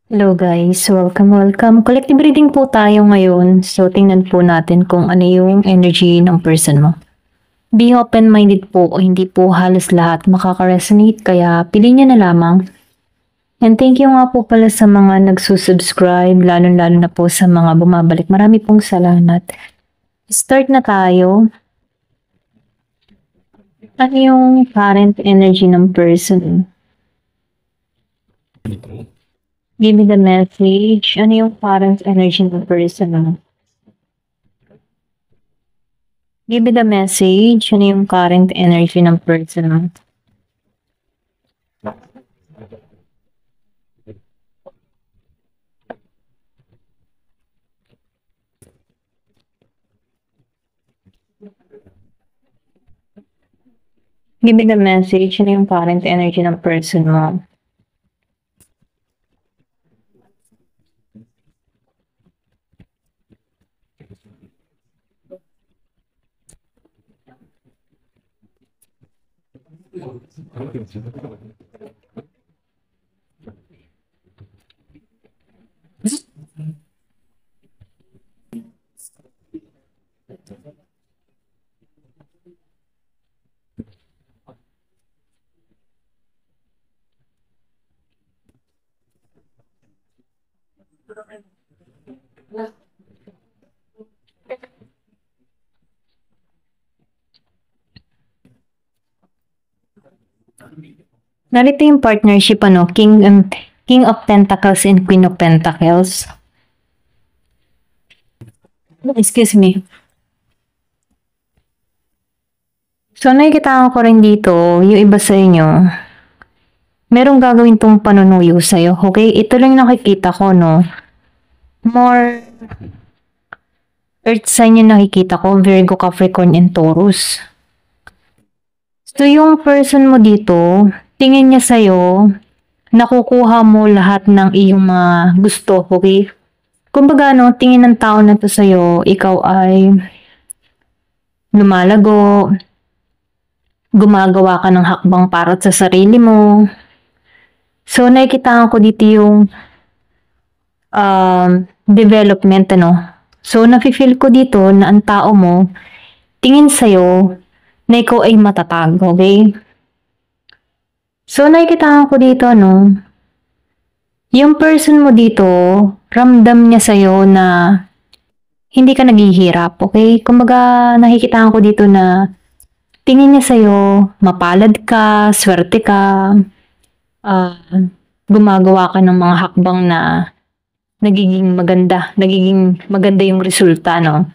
Hello guys, welcome. Collective reading po tayo ngayon. So tingnan po natin kung ano yung energy ng person mo. Be open-minded po o hindi po halos lahat makaka-resonate kaya piliin nyo na lamang. And thank you nga po pala sa mga nagsusubscribe, lalo-lalo na po sa mga bumabalik. Marami pong salamat. Start na tayo. Ano yung current energy ng person? Give me the message. Ano yung current energy ng person? Give me the message. Ano yung current energy ng person? Give me the message. Ano yung current energy ng person mo? Narito yung partnership, King of Pentacles and Queen of Pentacles. Excuse me. So, nakikita ko rin dito, yung iba sa inyo, merong gagawin tong panunuyo sa'yo, okay? Ito lang nakikita ko, no? More Earth sign yung nakikita ko, Virgo, Capricorn, and Taurus. So, yung person mo dito, tingin niya sa'yo, nakukuha mo lahat ng iyong mga gusto, okay? Kumbaga, no, tingin ng tao na to sa'yo, ikaw ay lumalago, gumagawa ka ng hakbang para sa sarili mo. So, nakikita ko dito yung development, ano. So, nafe-feel ko dito na ang tao mo, tingin sa'yo, na ikaw ay matatag, okay? So, nakikita ko dito, no, yung person mo dito, ramdam niya sa'yo na hindi ka naghihirap, okay? Kumbaga, nakikita ko dito na tingin niya sa'yo, mapalad ka, swerte ka, gumagawa ka ng mga hakbang na nagiging maganda yung resulta, no?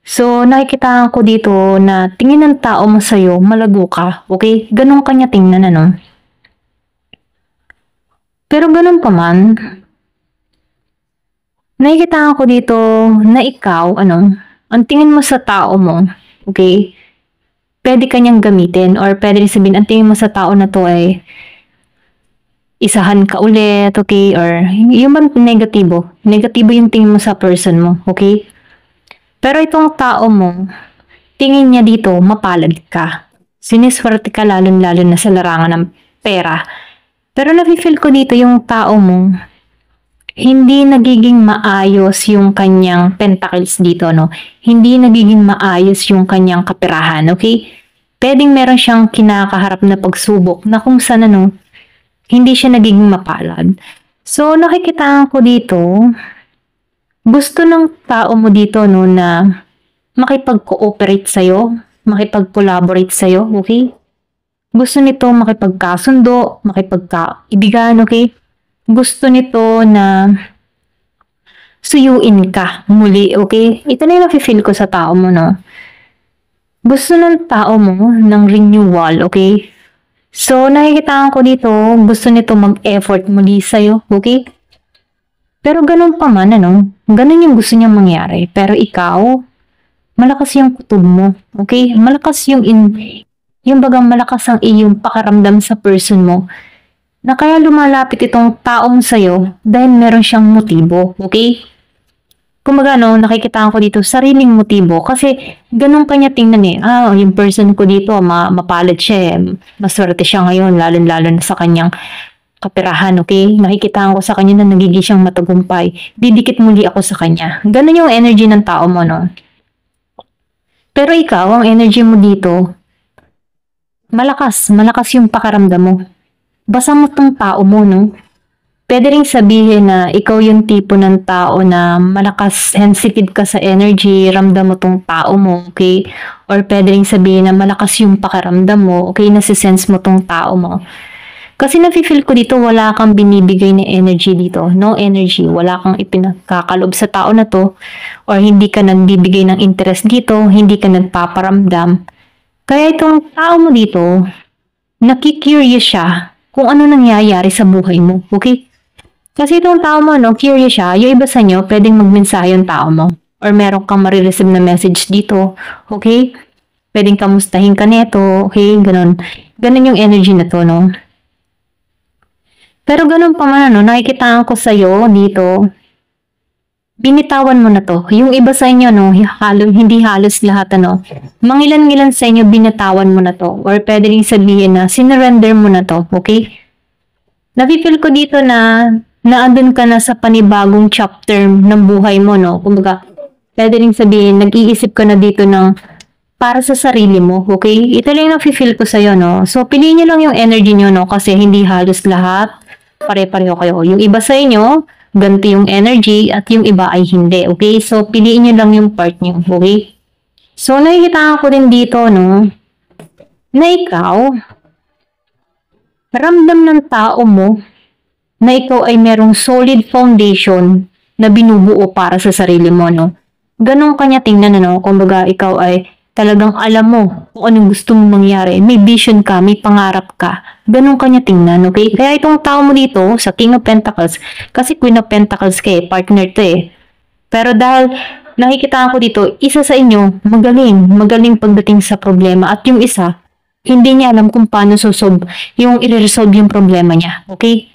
So, nakikita ko dito na tingin ng tao mo sa'yo, malago ka, okay? Ganun kanya tingnan, ano? Pero ganun pa man, nakikita ko dito na ikaw, ang tingin mo sa tao mo, okay? Pwede kanyang gamitin or pwede rin sabihin, ang tingin mo sa tao na to ay isahan ka ulit, okay? Or yung man negatibo. Negatibo yung tingin mo sa person mo, okay? Pero itong tao mo, tingin niya dito, mapalad ka. Siniswerte ka lalo-lalo na sa larangan ng pera. Pero nafe-feel ko dito yung tao mo, hindi nagiging maayos yung kanyang pentacles dito, no? Hindi nagiging maayos yung kanyang kaperahan, okay? Pwedeng meron siyang kinakaharap na pagsubok na kung saan, hindi siya nagiging mapalad. So, nakikita ko dito, gusto ng tao mo dito, no, na makipag-cooperate sa'yo, makipag-collaborate sa'yo, okay? Gusto nito makipagkasundo, makipagkaibigan, okay? Gusto nito na suyuin ka muli, okay? Ito na yung nafe-feel ko sa tao mo, no? Gusto ng tao mo ng renewal, okay? So, nakikita ko dito, gusto nito mag-effort muli sa'yo, okay? Pero ganun pa man, ganun yung gusto niyang mangyari. Pero ikaw, malakas yung kutob mo, okay? Malakas yung bagang malakas ang iyong pakaramdam sa person mo na kaya lumalapit itong taong sa'yo dahil meron siyang motibo, okay? Kumbaga, nakikita ko dito, sariling motibo kasi ganun kanya tingnan yung person ko dito, mapalad siya maswerte siya ngayon, lalo-lalo na sa kanyang kaperahan, okay? Nakikitaan ko sa kanya na nagiging siyang matagumpay. Didikit muli ako sa kanya. Ganun yung energy ng tao mo, no? Pero ikaw, ang energy mo dito, malakas yung pakaramdam mo. Basa mo tong tao mo, no? Pwede rin sabihin na ikaw yung tipo ng tao na malakas, sensitive ka sa energy, ramdam mo tong tao mo, okay? Or pwede rin sabihin na malakas yung pakaramdam mo, okay? Nasisense mo tong tao mo. Kasi nafe-feel ko dito, wala kang binibigay na energy dito. No energy. Wala kang ipinagkakalob sa tao na to. Or hindi ka nagbibigay ng interest dito, hindi ka nagpaparamdam. Kaya itong tao mo dito, nakikurious siya kung ano nangyayari sa buhay mo, okay? Kasi itong tao mo, no, curious siya. Yung iba sa inyo, pwedeng magmensahe yung tao mo. Or meron kang marireceive na message dito, okay? Pwedeng kamustahin ka neto, okay? Ganon. Ganon yung energy na to, no? Pero ganon pa man, no, nakikitaan ko sa'yo dito, binitawan mo na to. Yung iba sa inyo, no, hindi halos lahat, ano, mangilan-ngilan sa inyo, binitawan mo na to. Or pwede rin sabihin na, sinurrender mo na to, okay? Nafe-feel ko dito na andun ka na sa panibagong chapter ng buhay mo, no? Kumbaga, pwede rin sabihin, nag-iisip ka na dito ng para sa sarili mo, okay? Ito lang yung nafe-feel ko sa'yo, no? So, piliin nyo lang yung energy nyo, no? Kasi hindi halos lahat pare-pareho kayo. Yung iba sa inyo, ganito yung energy at yung iba ay hindi, okay? So, piliin nyo lang yung part nyo, okay? So, nakikita ko rin dito, no? Na ikaw, ramdam ng tao mo na ikaw ay merong solid foundation na binubuo para sa sarili mo, no? Ganon kanya tingnan, no? Kumbaga, ikaw ay talagang alam mo kung anong gusto mong mangyari. May vision ka, may pangarap ka. Ganon kanya tingnan, okay? Kaya itong tao mo dito, sa King of Pentacles, kasi Queen of Pentacles ka partner to Pero dahil nakikita ko dito, isa sa inyo, magaling pagdating sa problema. At yung isa, hindi niya alam kung paano yung i-resolve yung problema niya, okay?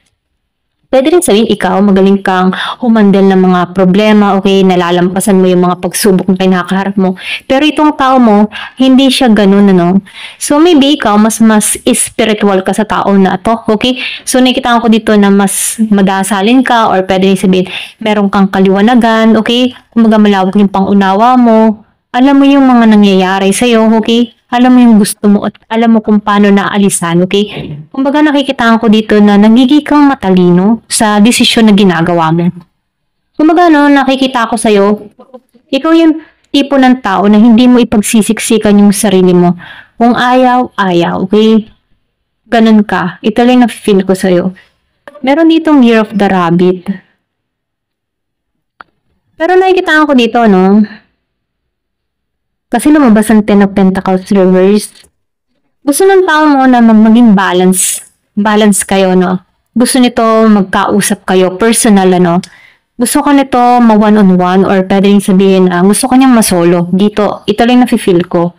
Pwede rin sabihin, ikaw, magaling kang humandle ng mga problema, okay, nalalampasan mo yung mga pagsubok na kinakaharap mo. Pero itong tao mo, hindi siya ganun, ano? So, maybe ikaw, mas spiritual ka sa tao na to, okay? So, nakikita ko dito na mas madasalin ka, or pwede rin sabihin, meron kang kaliwanagan, okay? Kumaga malawak yung pangunawa mo. Alam mo yung mga nangyayari sa'yo, okay? Alam mo yung gusto mo at alam mo kung paano naalisan, okay? Kumbaga nakikita ko dito na nagiging kang matalino sa desisyon na ginagawa mo. Kumbaga no, nakikita ko sa'yo, ikaw yung tipo ng tao na hindi mo ipagsisiksikan yung sarili mo. Kung ayaw, okay? Ganun ka. Ito lang na-feel ko sa'yo. Meron ditong Year of the Rabbit. Pero nakikita ko dito, no? Kasi lumabas ang Ten of Pentacles reverse. Gusto ng tao mo na maging balance. Balance kayo, no? Gusto nito magkausap kayo, personal, ano? Gusto ka nito ma-one-on-one or pwede rin sabihin, gusto ko niyang masolo. Dito, ito lang nafe-feel ko.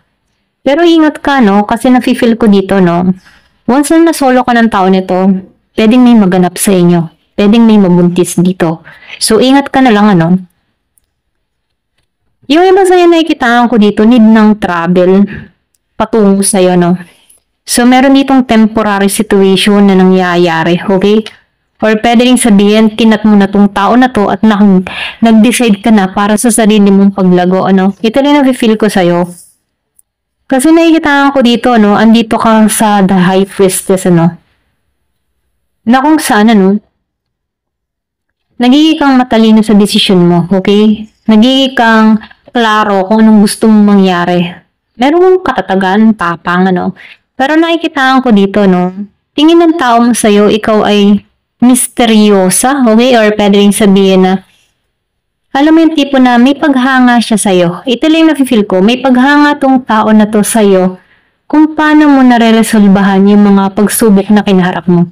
Pero ingat ka, no? Kasi nafe-feel ko dito, no? Once na nasolo ka ng tao nito, pwedeng may maganap sa inyo. Pwedeng may mabuntis dito. So, ingat ka na lang, ano? Yung iba sa'yo nakikitaan ko dito, need ng travel patungo sa'yo, no? So, meron ditong temporary situation na nangyayari, okay? Or pwede rin sabihin, kinat mo na tong tao na to at nag-decide ka na para sa sarili mong paglago, ano? Ito rin na-feel ko sa'yo. Kasi nakikitaan ko dito, no? Andito ka sa The High Priestess, ano? Na kung saan, ano? Nagiging kang matalino sa desisyon mo, okay? Nagiging kang klaro kung anong gusto mong mangyari. Meron mong katatagan, tapang, ano. Pero nakikitaan ko dito, no. Tingin ng tao mo sa'yo, ikaw ay misteryosa, okay? Or pwede rin sabihin na, alam mo yung tipo na may paghanga siya sa'yo. Ito lang nafe-feel ko, may paghanga tong tao na to sa'yo kung paano mo nare-resolbahan yung mga pagsubok na kinaharap mo.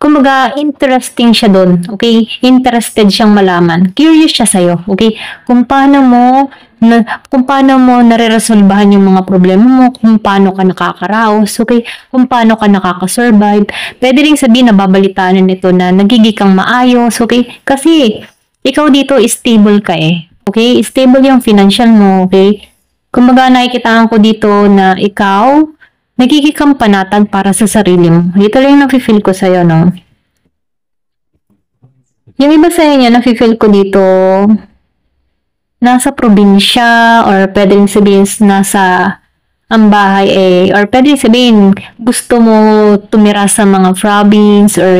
Kumbaga, interesting siya doon, okay? Interested siyang malaman. Curious siya sa'yo, okay? Kung paano mo nare-resolbahan yung mga problema mo, kung paano ka nakakaraos, okay? Kung paano ka nakakasurvive. Pwede rin sabihin na babalitaan nito na nagiging kang maayos, okay? Kasi, ikaw dito, stable ka okay? Stable yung financial mo, okay? Kumbaga, nakikitaan ko dito na ikaw, nagiging kang panatag para sa sarili mo. Ito lang yung nafe-feel ko sa'yo, no? Yung iba sa inyo, nafe-feel ko dito, nasa probinsya, or pwede rin sabihin nasa ang bahay or pwede rin sabihin, gusto mo tumira sa mga province, or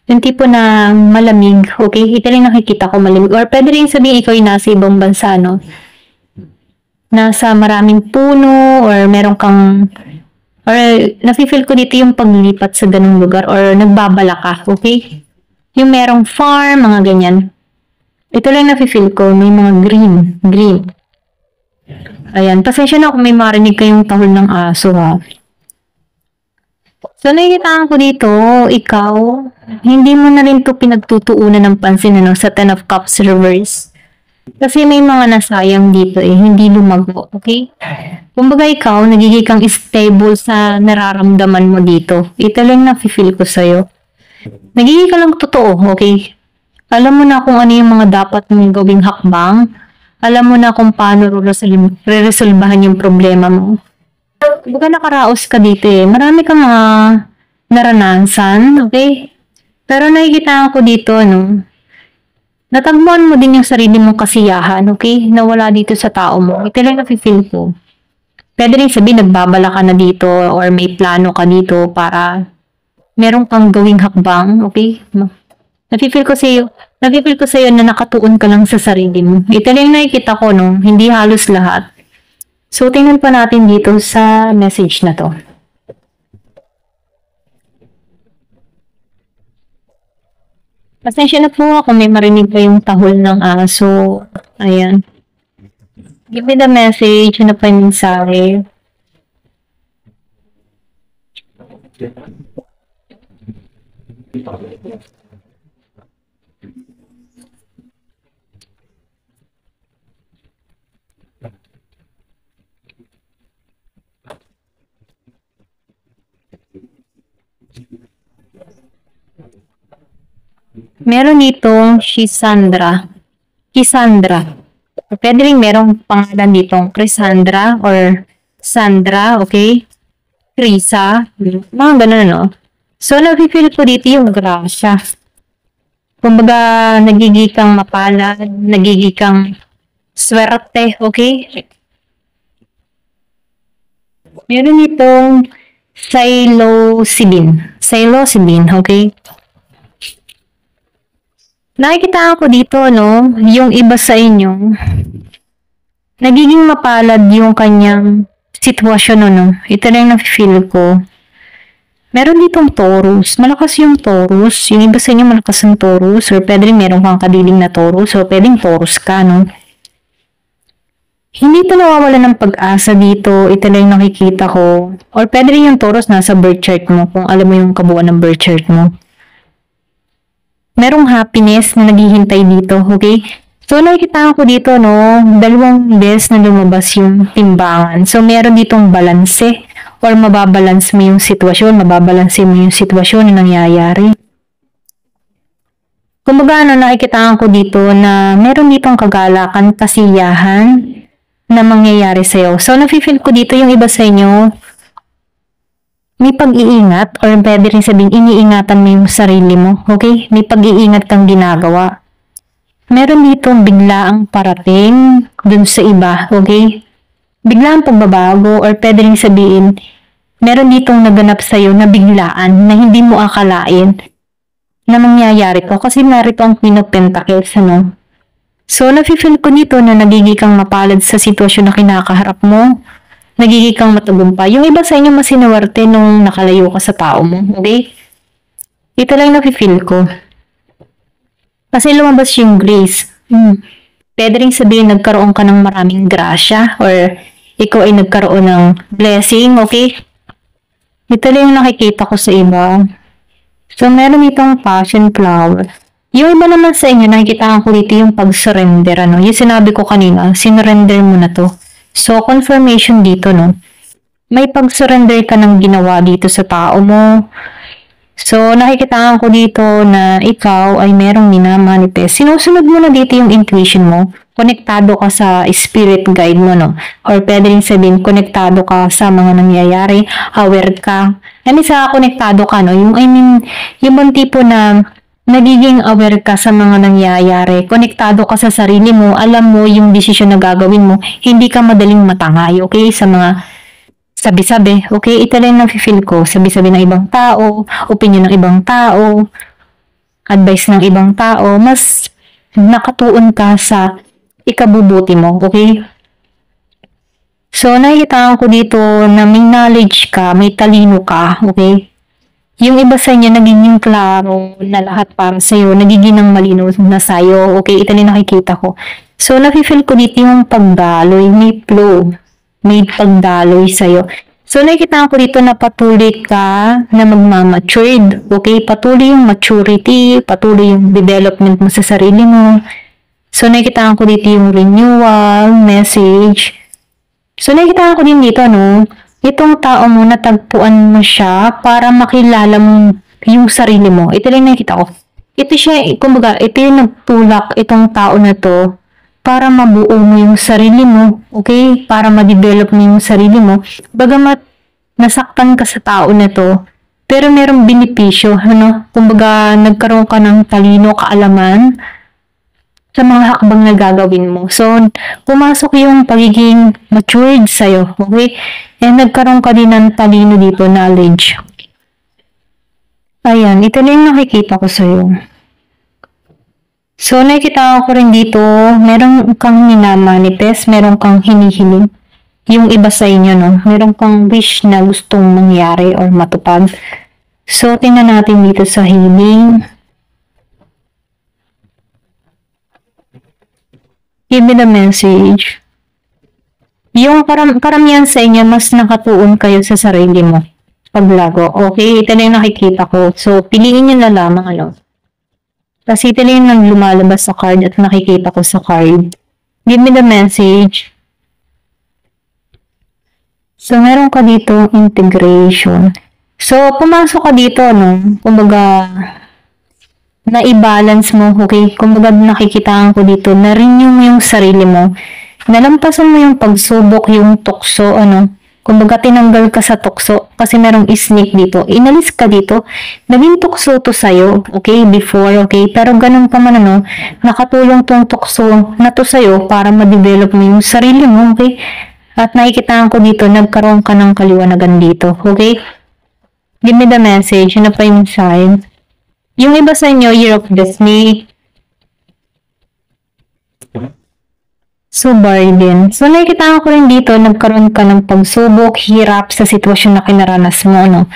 yung tipo na malamig, okay? Ito rin nakikita ko malamig. Or pwede rin sabihin, ikaw yung nasa ibang bansa, no? Nasa maraming puno, or meron kang, or nafe-feel ko dito yung paglipat sa ganung lugar, or nagbabala ka, okay? Yung merong farm, mga ganyan. Ito lang nafe-feel ko, may mga green. Ayan, pasensya na kung may marinig kayong tahol ng aso, ha. So, nakikita ko dito, ikaw, hindi mo na rin to pinagtutuunan ng pansin, ano, sa Ten of Cups reverse. Kasi may mga nasayang dito hindi lumago, okay? Kumbaga ikaw, nagiging kang stable sa nararamdaman mo dito. Ito lang nafe-feel ko sa'yo. Nagiging ka lang totoo, okay? Alam mo na kung ano yung mga dapat mong gawing hakbang. Alam mo na kung paano re-resolbahan yung problema mo. Kumbaga nakaraos ka dito Marami kang mga naranasan, okay? Pero nakikita ko dito, natagpuan mo din yung sarili mong kasiyahan, okay? Nawala dito sa tao mo. Ito lang nafe-feel ko. Pwede rin sabihin, nagbabala ka na dito or may plano ka dito para meron kang gawing hakbang, okay? Nafe-feel ko sa'yo na nakatuon ka lang sa sarili mo. Ito lang nakikita ko, hindi halos lahat. So, tingnan pa natin dito sa message na to. Pasensya na po ako, may marinig pa yung tahol ng aso. Ayan. Give me the message, ano pa yung mensahe. Meron ditong Kisandra. Pwede rin merong pangalan ditong Crisandra or Sandra, okay? Krisa, mga ganun, no? So, nafe-feel ko dito yung grasya. Kumbaga, nagiging kang mapalad, nagiging kang swerte, okay? Meron itong psilocybin, okay? Nakikita ko dito, yung iba sa inyo, nagiging mapalad yung kanyang sitwasyon, Ito lang na-feel ko. Meron ditong Taurus. Malakas yung Taurus. Yung iba sa inyo malakas ang Taurus. Or pwede rin meron kang kadiling na Taurus. So, pwedeng Taurus ka, Hindi ito nawawala ng pag-asa dito. Ito lang yung nakikita ko. Or pwede rin yung Taurus nasa birth chart mo. Kung alam mo yung kabuuan ng birth chart mo. Merong happiness na naghihintay dito, okay? So, nakikita ko dito, dalawang beses na lumabas yung timbangan. So, meron ditong balanse or mababalance mo yung sitwasyon, mababalanse mo yung sitwasyon na nangyayari. Kumbaga, nakikita ko dito na meron ditong kagalakan, kasiyahan na mangyayari sa'yo. So, nafe-feel ko dito yung iba sa inyo, may pag-iingat or pwede rin sabihin, iniingatan mo yung sarili mo, okay? May pag-iingat kang ginagawa. Meron ditong biglaang parating dun sa iba, okay? Biglaang pagbabago or pwede rin sabihin, meron ditong naganap sa'yo na biglaan na hindi mo akalain na mangyayari to kasi narito ang Queen of Pentacles, So, nafe-feel ko dito na nagiging kang mapalad sa sitwasyon na kinakaharap mo. Nagiging kang matagumpay. Yung iba sa inyo masinawarte nung nakalayo ka sa tao mo, okay? Ito lang nafe-feel ko. Kasi lumabas yung grace. Pwede rin sabihin nagkaroon ka ng maraming grasya or ikaw ay nagkaroon ng blessing, okay? Ito lang yung nakikita ko sa iba. So, meron itong passion flower. Yung iba naman sa inyo, nakikita ko dito yung pag-surrender, Yung sinabi ko kanina, sinurrender mo na to. So, confirmation dito, may pag-surrender ka ng ginawa dito sa tao mo. So, nakikita ko dito na ikaw ay merong minamanifest. Sinusunod mo na dito yung intuition mo. Konektado ka sa spirit guide mo, Or pwede rin sabihin, konektado ka sa mga nangyayari, aware ka. Sa konektado ka, yung bang tipo na nagiging aware ka sa mga nangyayari, konektado ka sa sarili mo, alam mo yung desisyon na gagawin mo, hindi ka madaling matangay, okay? Sa mga sabi-sabi, okay? Ito lang nafe-feel ko, sabi-sabi ng ibang tao, opinion ng ibang tao, advice ng ibang tao, mas nakatuon ka sa ikabubuti mo, okay? So, nakikita ko dito na may knowledge ka, may talino ka, okay? Yung iba sa inyo, nagiging klaro na lahat para sa'yo, nagiging ng malinaw na sa'yo, okay? Ito na nakikita ko. So, nafe-feel ko dito yung pagdaloy, may flow, may pagdaloy sa'yo. So, nakikita ko dito na patuloy ka na magmamatured, okay? Patuloy yung maturity, patuloy yung development mo sa sarili mo. So, nakikita ko dito yung renewal, message. So, nakikita ko din dito, no? Itong tao mo, natagpuan mo siya para makilala mo yung sarili mo. Ito lang nakikita ko. Ito siya, kumbaga, ito yung nagtulak itong tao na to para mabuo mo yung sarili mo, okay? Para ma-develop mo yung sarili mo. Bagamat nasaktan ka sa tao na to, pero merong benepisyo, ano? Kumbaga, nagkaroon ka ng talino, kaalaman sa mga hakbang na gagawin mo. So, pumasok yung pagiging matured sa'yo, okay? And nagkaroon ka din ng talino dito, knowledge. Ayan, ito na yung nakikita ko sa'yo. So, nakikita ko rin dito, meron kang minamanifest, meron kang hinihiling. Yung iba sa inyo, no? Meron kang wish na gustong mangyari or matupad. So, tingnan natin dito sa healing. Give me the message. Yung karamihan sa inyo, mas nakatuon kayo sa sarili mo. Paglago. Okay, ito na yung nakikita ko. So, piliin nyo na lamang, ano. Kasi ito na yung lumalabas sa card at nakikita ko sa card. Give me the message. So, meron ka dito, integration. So, pumasok ka dito, no. Kumbaga, na-i-balance mo, okay? Kumbaga nakikitaan ko dito, na-renew mo yung sarili mo. Nalampasan mo yung pagsubok, yung tukso, ano? Kumbaga tinanggal ka sa tukso kasi merong snake dito. Inalis ka dito. Naging tukso to sa'yo, okay? Before, okay? Pero ganun pa man, ano? Nakatulong tong tukso na to sa'yo para ma-develop mo yung sarili mo, okay? At nakikitaan ko dito, nagkaroon ka ng kaliwanagan dito, okay? Give me the message. Ano pa yung sign? Yung iba sa inyo, Year of the Snake. So, bargain. So, nakikita ko rin dito, nagkaroon ka ng pagsubok, hirap sa sitwasyon na kinaranas mo, no?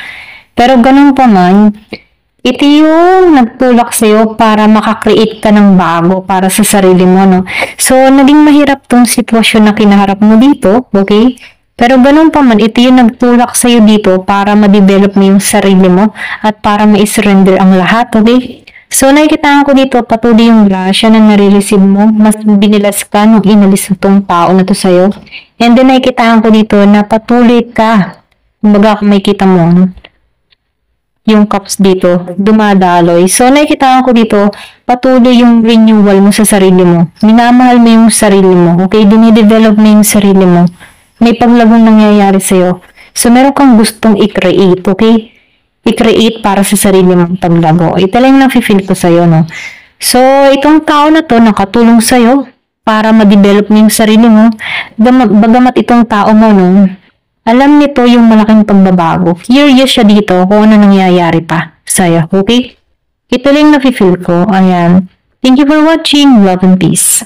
Pero ganun pa man, ito yung nagtulak sa'yo para makakreate ka ng bago para sa sarili mo, no? So, naging mahirap tong sitwasyon na kinaharap mo dito, okay? Pero ganun pa man, ito yung nagtulak sa'yo dito para ma-develop mo yung sarili mo at para ma-surrender ang lahat, okay? So, nakikita ko dito, patuloy yung grasya na nare-receive mo. Mas binilas ka nung inalis itong tao na to sa'yo. And then, nakikita ko dito na patuloy ka. Kumbaga, may kita mo, yung cups dito, dumadaloy. So, nakikita ko dito, patuloy yung renewal mo sa sarili mo. Minamahal mo yung sarili mo, okay? Dinidevelop mo yung sarili mo. May paglagong nangyayari sa'yo. So, meron kang gustong i-create, okay? I-create para sa sarili mong paglago. Ito lang yung nafe-feel ko sa'yo, no? So, itong tao na to, nakatulong sa'yo para ma-develop mo yung sarili mo. Bagamat itong tao mo, no? Alam nito yung malaking pagbabago. Curious siya dito kung ano nangyayari pa sa'yo, okay? Ito lang yung nafe-feel ko. Ayan. Thank you for watching. Love and peace.